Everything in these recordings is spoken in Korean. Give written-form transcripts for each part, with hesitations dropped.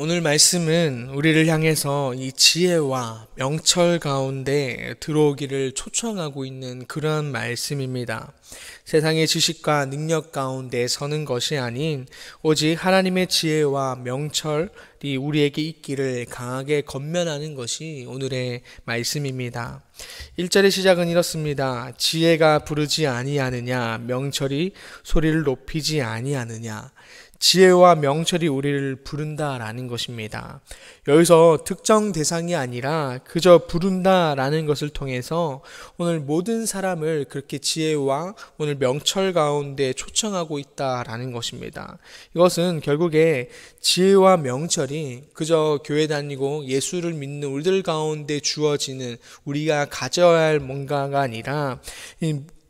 오늘 말씀은 우리를 향해서 이 지혜와 명철 가운데 들어오기를 초청하고 있는 그러한 말씀입니다. 세상의 지식과 능력 가운데 서는 것이 아닌 오직 하나님의 지혜와 명철이 우리에게 있기를 강하게 권면하는 것이 오늘의 말씀입니다. 1절의 시작은 이렇습니다. 지혜가 부르지 아니하느냐, 명철이 소리를 높이지 아니하느냐. 지혜와 명철이 우리를 부른다라는 것입니다. 여기서 특정 대상이 아니라 그저 부른다라는 것을 통해서 오늘 모든 사람을 그렇게 지혜와 오늘 명철 가운데 초청하고 있다라는 것입니다. 이것은 결국에 지혜와 명철이 그저 교회 다니고 예수를 믿는 우리들 가운데 주어지는 우리가 가져야 할 뭔가가 아니라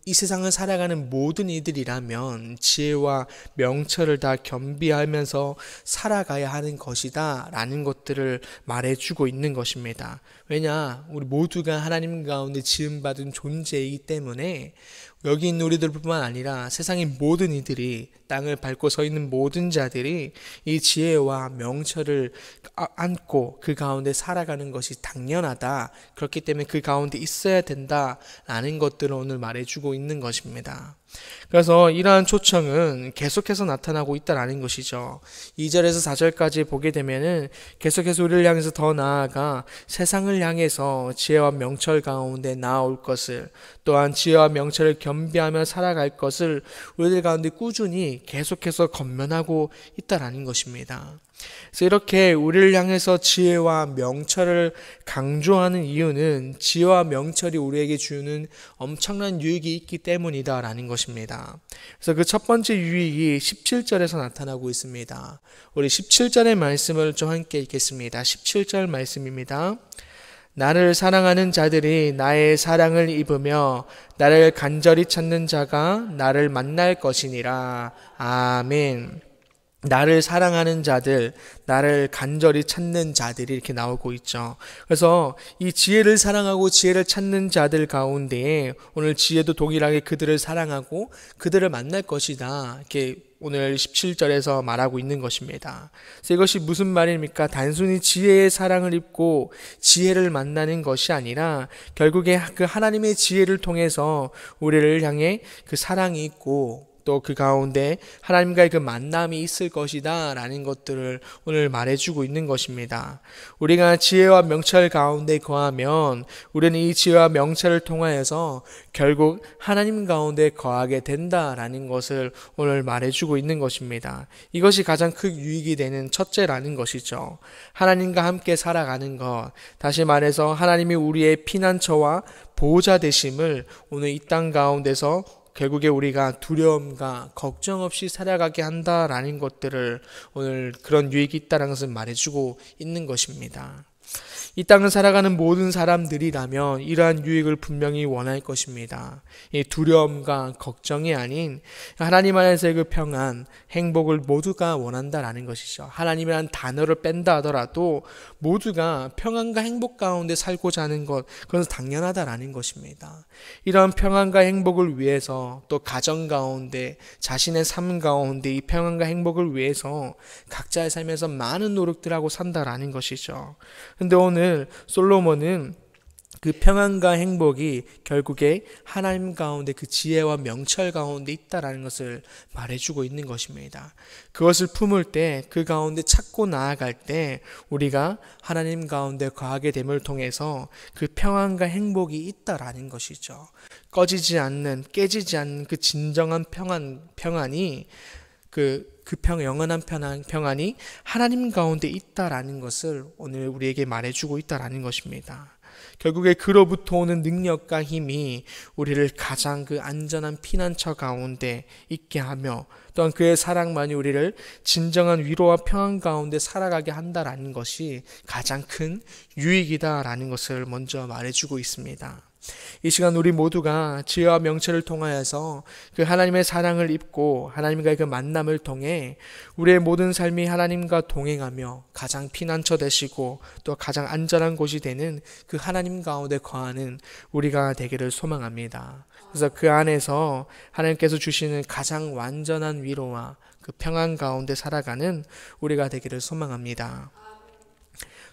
이 세상을 살아가는 모든 이들이라면 지혜와 명철을 다 겸비하면서 살아가야 하는 것이다 라는 것들을 말해주고 있는 것입니다. 왜냐? 우리 모두가 하나님 가운데 지음받은 존재이기 때문에 여기 있는 우리들뿐만 아니라 세상의 모든 이들이 땅을 밟고 서 있는 모든 자들이 이 지혜와 명철을 안고 그 가운데 살아가는 것이 당연하다. 그렇기 때문에 그 가운데 있어야 된다라는 것들을 오늘 말해주고 있는 것입니다. 그래서 이러한 초청은 계속해서 나타나고 있다라는 것이죠. 2절에서 4절까지 보게 되면은 계속해서 우리를 향해서 더 나아가 세상을 향해서 지혜와 명철 가운데 나아올 것을, 또한 지혜와 명철을 겸비하며 살아갈 것을 우리들 가운데 꾸준히 계속해서 권면하고 있다라는 것입니다. 그래서 이렇게 우리를 향해서 지혜와 명철을 강조하는 이유는 지혜와 명철이 우리에게 주는 엄청난 유익이 있기 때문이다라는 것입니다. 그래서 그 첫 번째 유익이 17절에서 나타나고 있습니다. 우리 17절의 말씀을 좀 함께 읽겠습니다. 17절 말씀입니다. 나를 사랑하는 자들이 나의 사랑을 입으며 나를 간절히 찾는 자가 나를 만날 것이니라. 아멘. 나를 사랑하는 자들, 나를 간절히 찾는 자들이 이렇게 나오고 있죠. 그래서 이 지혜를 사랑하고 지혜를 찾는 자들 가운데에 오늘 지혜도 동일하게 그들을 사랑하고 그들을 만날 것이다. 이렇게 오늘 17절에서 말하고 있는 것입니다. 그래서 이것이 무슨 말입니까? 단순히 지혜의 사랑을 입고 지혜를 만나는 것이 아니라 결국에 그 하나님의 지혜를 통해서 우리를 향해 그 사랑이 있고 또 그 가운데 하나님과의 그 만남이 있을 것이다 라는 것들을 오늘 말해주고 있는 것입니다. 우리가 지혜와 명철 가운데 거하면 우리는 이 지혜와 명철을 통하여서 결국 하나님 가운데 거하게 된다라는 것을 오늘 말해주고 있는 것입니다. 이것이 가장 큰 유익이 되는 첫째라는 것이죠. 하나님과 함께 살아가는 것, 다시 말해서 하나님이 우리의 피난처와 보호자 되심을 오늘 이 땅 가운데서 결국에 우리가 두려움과 걱정 없이 살아가게 한다라는 것들을 오늘 그런 유익이 있다는 것을 말해주고 있는 것입니다. 이 땅을 살아가는 모든 사람들이라면 이러한 유익을 분명히 원할 것입니다. 이 두려움과 걱정이 아닌 하나님 안에서의 그 평안, 행복을 모두가 원한다라는 것이죠. 하나님이라는 단어를 뺀다 하더라도 모두가 평안과 행복 가운데 살고자 하는 것, 그건 당연하다라는 것입니다. 이러한 평안과 행복을 위해서 또 가정 가운데 자신의 삶 가운데 이 평안과 행복을 위해서 각자의 삶에서 많은 노력들하고 산다라는 것이죠. 근데 오늘 솔로몬은 그 평안과 행복이 결국에 하나님 가운데 그 지혜와 명철 가운데 있다라는 것을 말해주고 있는 것입니다. 그것을 품을 때 그 가운데 찾고 나아갈 때 우리가 하나님 가운데 거하게 됨을 통해서 그 평안과 행복이 있다라는 것이죠. 꺼지지 않는, 깨지지 않는 그 진정한 평안이 영원한 평안이 하나님 가운데 있다라는 것을 오늘 우리에게 말해주고 있다라는 것입니다. 결국에 그로부터 오는 능력과 힘이 우리를 가장 그 안전한 피난처 가운데 있게 하며 또한 그의 사랑만이 우리를 진정한 위로와 평안 가운데 살아가게 한다라는 것이 가장 큰 유익이다라는 것을 먼저 말해주고 있습니다. 이 시간 우리 모두가 지혜와 명철을 통하여서 그 하나님의 사랑을 입고 하나님과의 그 만남을 통해 우리의 모든 삶이 하나님과 동행하며 가장 피난처 되시고 또 가장 안전한 곳이 되는 그 하나님 가운데 거하는 우리가 되기를 소망합니다. 그래서 그 안에서 하나님께서 주시는 가장 완전한 위로와 그 평안 가운데 살아가는 우리가 되기를 소망합니다.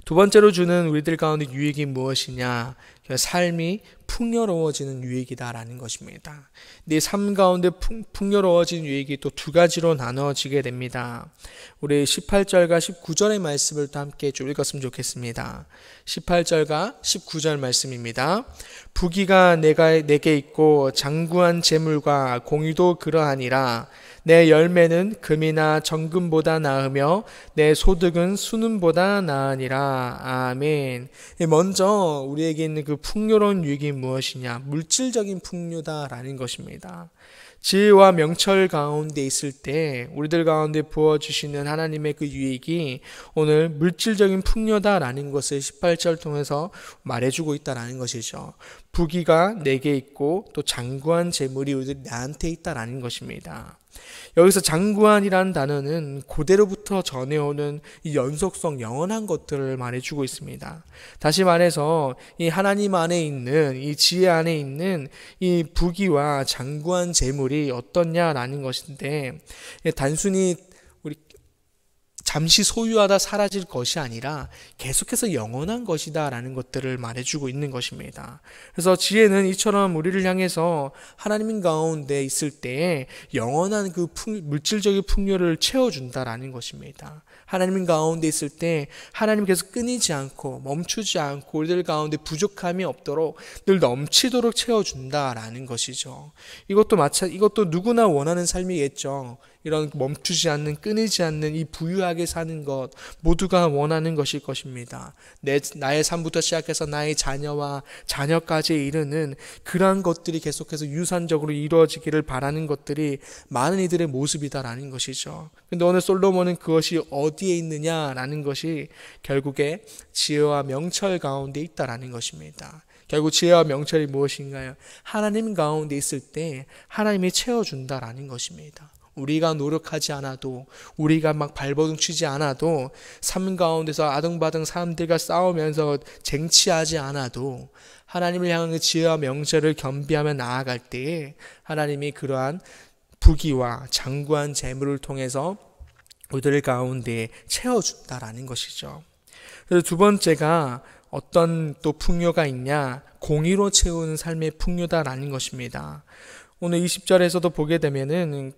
두 번째로 주는 우리들 가운데 유익이 무엇이냐? 삶이 풍요로워지는 유익이다라는 것입니다. 내 삶 가운데 풍요로워진 유익이 또 두 가지로 나눠지게 됩니다. 우리 18절과 19절의 말씀을 또 함께 좀 읽었으면 좋겠습니다. 18절과 19절 말씀입니다. 부귀가 내게 있고 장구한 재물과 공의도 그러하니라. 내 열매는 금이나 정금보다 나으며 내 소득은 순금보다 나으니라. 아멘. 먼저 우리에게 있는 그 풍요로운 유익이 무엇이냐? 물질적인 풍요다라는 것입니다. 지혜와 명철 가운데 있을 때 우리들 가운데 부어주시는 하나님의 그 유익이 오늘 물질적인 풍요다라는 것을 18절 통해서 말해주고 있다라는 것이죠. 부귀가 내게 있고 또 장구한 재물이 우리들 나한테 있다라는 것입니다. 여기서 장구한이라는 단어는 고대로부터 전해오는 이 연속성, 영원한 것들을 말해주고 있습니다. 다시 말해서 이 하나님 안에 있는, 이 지혜 안에 있는 이 부귀와 장구한 재물이 어떻냐라는 것인데, 단순히 잠시 소유하다 사라질 것이 아니라 계속해서 영원한 것이다 라는 것들을 말해주고 있는 것입니다. 그래서 지혜는 이처럼 우리를 향해서 하나님 가운데 있을 때 영원한 그 물질적인 풍요를 채워준다라는 것입니다. 하나님 가운데 있을 때 하나님께서 끊이지 않고 멈추지 않고 우리들 가운데 부족함이 없도록 늘 넘치도록 채워준다라는 것이죠. 이것도 누구나 원하는 삶이겠죠. 이런 멈추지 않는, 끊이지 않는 이 부유하게 사는 것 모두가 원하는 것일 것입니다. 나의 삶부터 시작해서 나의 자녀와 자녀까지 이르는 그러한 것들이 계속해서 유산적으로 이루어지기를 바라는 것들이 많은 이들의 모습이다라는 것이죠. 근데 오늘 솔로몬은 그것이 어디에 있느냐라는 것이 결국에 지혜와 명철 가운데 있다라는 것입니다. 결국 지혜와 명철이 무엇인가요? 하나님 가운데 있을 때 하나님이 채워준다라는 것입니다. 우리가 노력하지 않아도, 우리가 막 발버둥 치지 않아도, 삶 가운데서 아등바등 사람들과 싸우면서 쟁취하지 않아도 하나님을 향한 지혜와 명철을 겸비하며 나아갈 때에 하나님이 그러한 부귀와 장구한 재물을 통해서 우리들 가운데 채워준다라는 것이죠. 그래서 두 번째가 어떤 또 풍요가 있냐? 공의로 채우는 삶의 풍요다라는 것입니다. 오늘 20절에서도 보게 되면은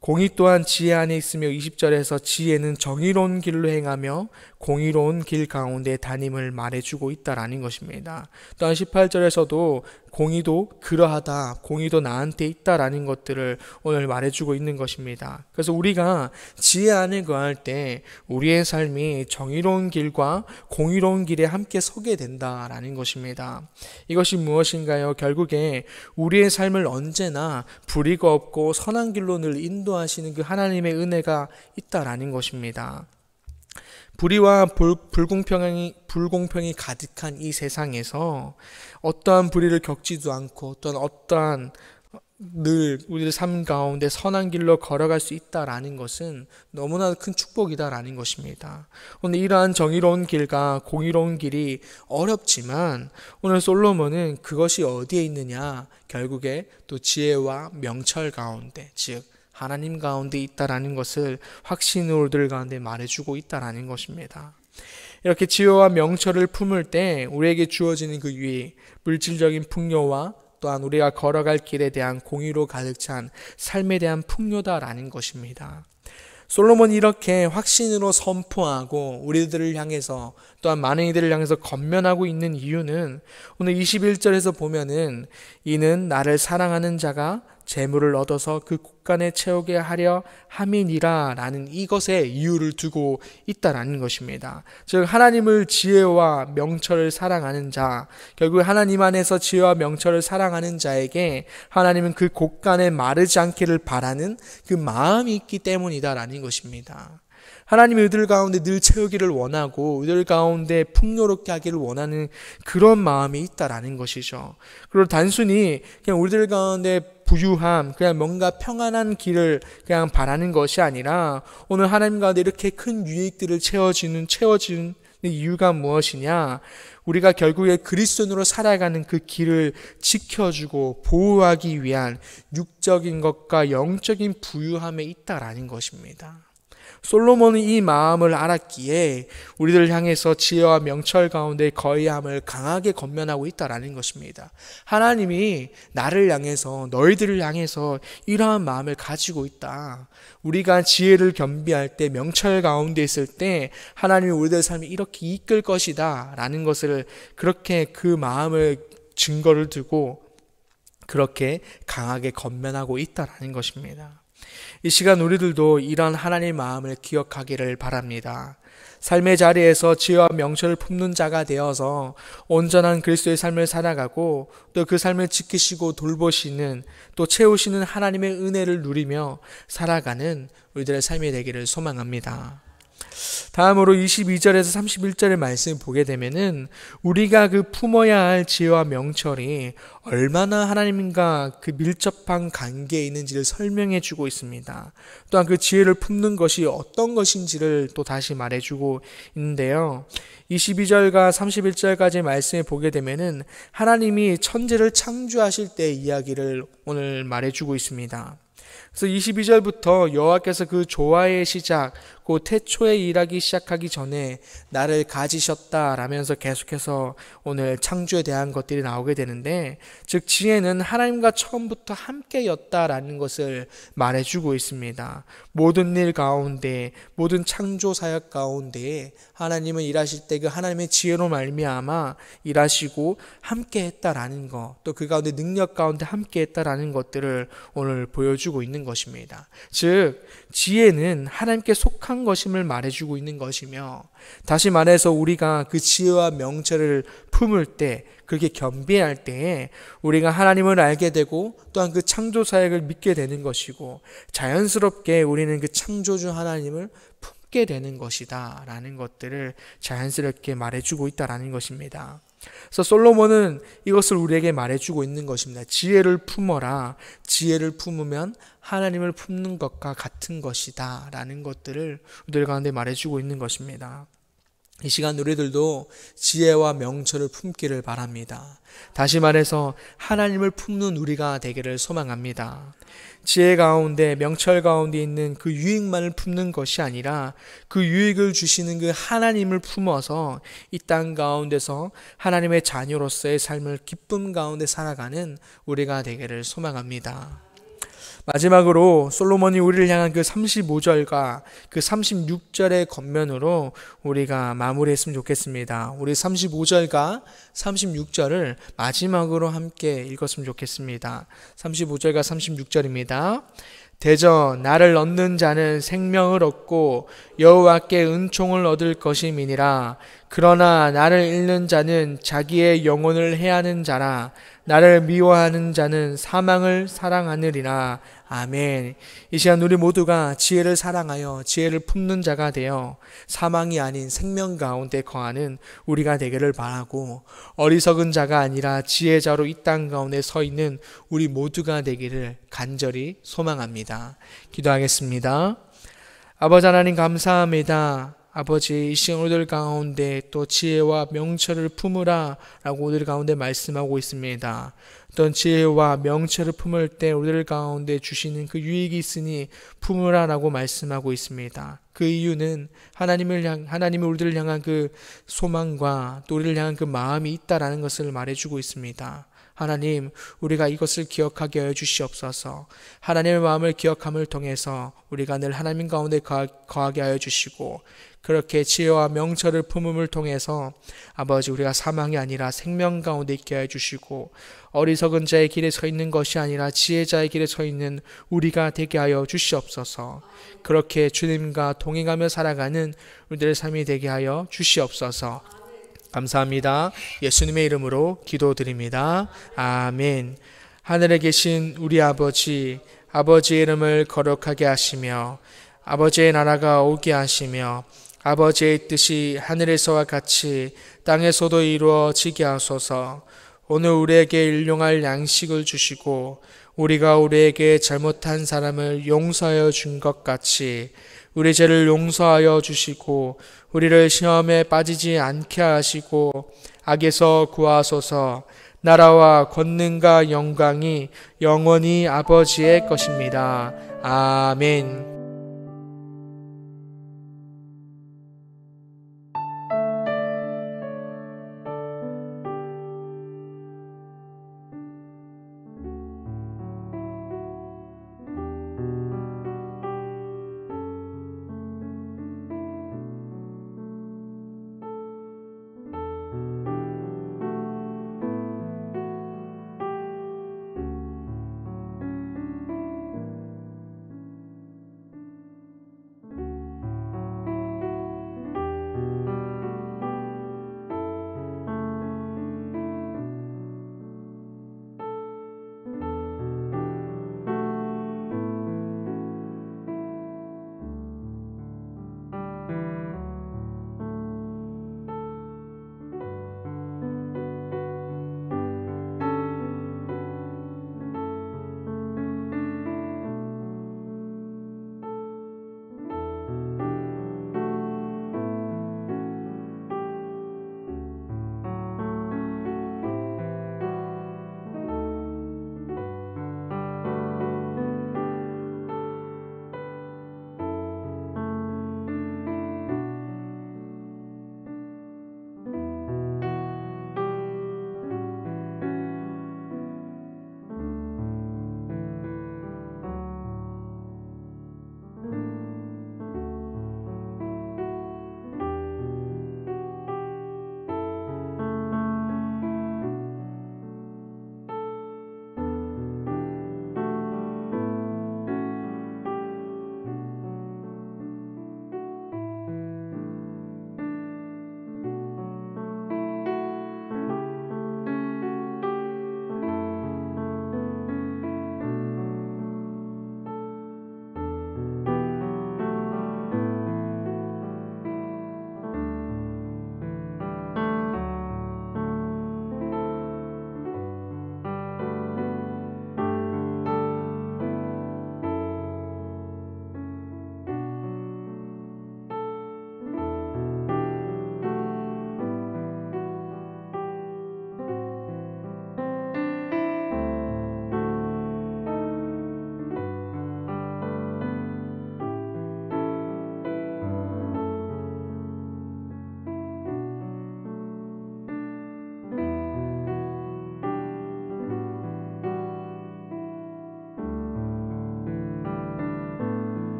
공의 또한 지혜 안에 있으며 20절에서 지혜는 정의로운 길로 행하며 공의로운 길 가운데 다님을 말해주고 있다라는 것입니다. 또한 18절에서도 공의도 그러하다, 공의도 나한테 있다라는 것들을 오늘 말해주고 있는 것입니다. 그래서 우리가 지혜 안에 거할 때 우리의 삶이 정의로운 길과 공의로운 길에 함께 서게 된다라는 것입니다. 이것이 무엇인가요? 결국에 우리의 삶을 언제나 불의가 없고 선한 길로 늘 인도하시는 그 하나님의 은혜가 있다라는 것입니다. 불의와 불공평이 가득한 이 세상에서 어떠한 불의를 겪지도 않고 또한 어떠한 늘 우리의 삶 가운데 선한 길로 걸어갈 수 있다라는 것은 너무나 큰 축복이다라는 것입니다. 오늘 이러한 정의로운 길과 공의로운 길이 어렵지만 오늘 솔로몬은 그것이 어디에 있느냐? 결국에 또 지혜와 명철 가운데, 즉 하나님 가운데 있다라는 것을 확신으로 우리들 가운데 말해주고 있다라는 것입니다. 이렇게 지혜와 명철을 품을 때 우리에게 주어지는 그 유익, 물질적인 풍요와 또한 우리가 걸어갈 길에 대한 공의로 가득 찬 삶에 대한 풍요다라는 것입니다. 솔로몬이 이렇게 확신으로 선포하고 우리들을 향해서 또한 많은 이들을 향해서 권면하고 있는 이유는 오늘 21절에서 보면은 이는 나를 사랑하는 자가 재물을 얻어서 그 곳간에 채우게 하려 함이니라 라는 이것에 이유를 두고 있다라는 것입니다. 즉 하나님을 지혜와 명철을 사랑하는 자, 결국 하나님 안에서 지혜와 명철을 사랑하는 자에게 하나님은 그 곳간에 마르지 않기를 바라는 그 마음이 있기 때문이다라는 것입니다. 하나님이 우리들 가운데 늘 채우기를 원하고 우리들 가운데 풍요롭게 하기를 원하는 그런 마음이 있다라는 것이죠. 그리고 단순히 그냥 우리들 가운데 부유함, 그냥 뭔가 평안한 길을 그냥 바라는 것이 아니라 오늘 하나님 가운데 이렇게 큰 유익들을 채워지는 이유가 무엇이냐? 우리가 결국에 그리스도인으로 살아가는 그 길을 지켜주고 보호하기 위한 육적인 것과 영적인 부유함에 있다라는 것입니다. 솔로몬은 이 마음을 알았기에 우리를 향해서 지혜와 명철 가운데 거의함을 강하게 권면하고 있다라는 것입니다. 하나님이 나를 향해서, 너희들을 향해서 이러한 마음을 가지고 있다. 우리가 지혜를 겸비할 때, 명철 가운데 있을 때 하나님이 우리들의 삶을 이렇게 이끌 것이다 라는 것을, 그렇게 그 마음을 증거를 두고 그렇게 강하게 권면하고 있다라는 것입니다. 이 시간 우리들도 이런 하나님의 마음을 기억하기를 바랍니다. 삶의 자리에서 지혜와 명철을 품는 자가 되어서 온전한 그리스도의 삶을 살아가고 또 그 삶을 지키시고 돌보시는, 또 채우시는 하나님의 은혜를 누리며 살아가는 우리들의 삶이 되기를 소망합니다. 다음으로 22절에서 31절의 말씀을 보게 되면은 우리가 그 품어야 할 지혜와 명철이 얼마나 하나님과 그 밀접한 관계에 있는지를 설명해 주고 있습니다. 또한 그 지혜를 품는 것이 어떤 것인지를 또 다시 말해 주고 있는데요. 22절과 31절까지의 말씀을 보게 되면은 하나님이 천지를 창조하실 때의 이야기를 오늘 말해 주고 있습니다. 그래서 22절부터 여호와께서 그 조화의 시작, 그 태초에 일하기 시작하기 전에 나를 가지셨다라면서 계속해서 오늘 창조에 대한 것들이 나오게 되는데, 즉 지혜는 하나님과 처음부터 함께였다라는 것을 말해주고 있습니다. 모든 일 가운데, 모든 창조 사역 가운데에 하나님은 일하실 때 그 하나님의 지혜로 말미암아 일하시고 함께했다라는 것, 또 그 가운데 능력 가운데 함께했다라는 것들을 오늘 보여주고 있는 것입니다. 즉 지혜는 하나님께 속한 것임을 말해주고 있는 것이며, 다시 말해서 우리가 그 지혜와 명철을 품을 때, 그렇게 겸비할 때에 우리가 하나님을 알게 되고 또한 그 창조 사역을 믿게 되는 것이고, 자연스럽게 우리는 그 창조주 하나님을 품게 되는 것이다 라는 것들을 자연스럽게 말해주고 있다라는 것입니다. 그래서 솔로몬은 이것을 우리에게 말해주고 있는 것입니다. 지혜를 품어라. 지혜를 품으면 하나님을 품는 것과 같은 것이다 라는 것들을 우리들 가운데 말해주고 있는 것입니다. 이 시간 우리들도 지혜와 명철을 품기를 바랍니다. 다시 말해서 하나님을 품는 우리가 되기를 소망합니다. 지혜 가운데, 명철 가운데 있는 그 유익만을 품는 것이 아니라 그 유익을 주시는 그 하나님을 품어서 이 땅 가운데서 하나님의 자녀로서의 삶을 기쁨 가운데 살아가는 우리가 되기를 소망합니다. 마지막으로 솔로몬이 우리를 향한 그 35절과 그 36절의 겉면으로 우리가 마무리했으면 좋겠습니다. 우리 35절과 36절을 마지막으로 함께 읽었으면 좋겠습니다. 35절과 36절입니다. 대저 나를 얻는 자는 생명을 얻고 여호와께 은총을 얻을 것임이니라. 그러나 나를 잃는 자는 자기의 영혼을 해하는 자라. 나를 미워하는 자는 사망을 사랑하느리라. 아멘. 이 시간 우리 모두가 지혜를 사랑하여 지혜를 품는 자가 되어 사망이 아닌 생명 가운데 거하는 우리가 되기를 바라고, 어리석은 자가 아니라 지혜자로 이 땅 가운데 서 있는 우리 모두가 되기를 간절히 소망합니다. 기도하겠습니다. 아버지 하나님 감사합니다. 아버지, 이 시간 우리들 가운데 또 지혜와 명철을 품으라 라고 우리들 가운데 말씀하고 있습니다. 어떤 지혜와 명철을 품을 때 우리들 가운데 주시는 그 유익이 있으니 품으라 라고 말씀하고 있습니다. 그 이유는 하나님이 우리들을 향한 그 소망과 또 우리를 향한 그 마음이 있다라는 것을 말해주고 있습니다. 하나님, 우리가 이것을 기억하게 하여 주시옵소서. 하나님의 마음을 기억함을 통해서 우리가 늘 하나님 가운데 거하게 하여 주시고, 그렇게 지혜와 명철을 품음을 통해서 아버지, 우리가 사망이 아니라 생명 가운데 있게 하여 주시고, 어리석은 자의 길에 서 있는 것이 아니라 지혜자의 길에 서 있는 우리가 되게 하여 주시옵소서. 그렇게 주님과 동행하며 살아가는 우리들의 삶이 되게 하여 주시옵소서. 감사합니다. 예수님의 이름으로 기도드립니다. 아멘. 하늘에 계신 우리 아버지, 아버지의 이름을 거룩하게 하시며 아버지의 나라가 오게 하시며 아버지의 뜻이 하늘에서와 같이 땅에서도 이루어지게 하소서. 오늘 우리에게 일용할 양식을 주시고 우리가 우리에게 잘못한 사람을 용서하여 준 것 같이 우리 죄를 용서하여 주시고 우리를 시험에 빠지지 않게 하시고 악에서 구하소서. 나라와 권능과 영광이 영원히 아버지의 것입니다. 아멘.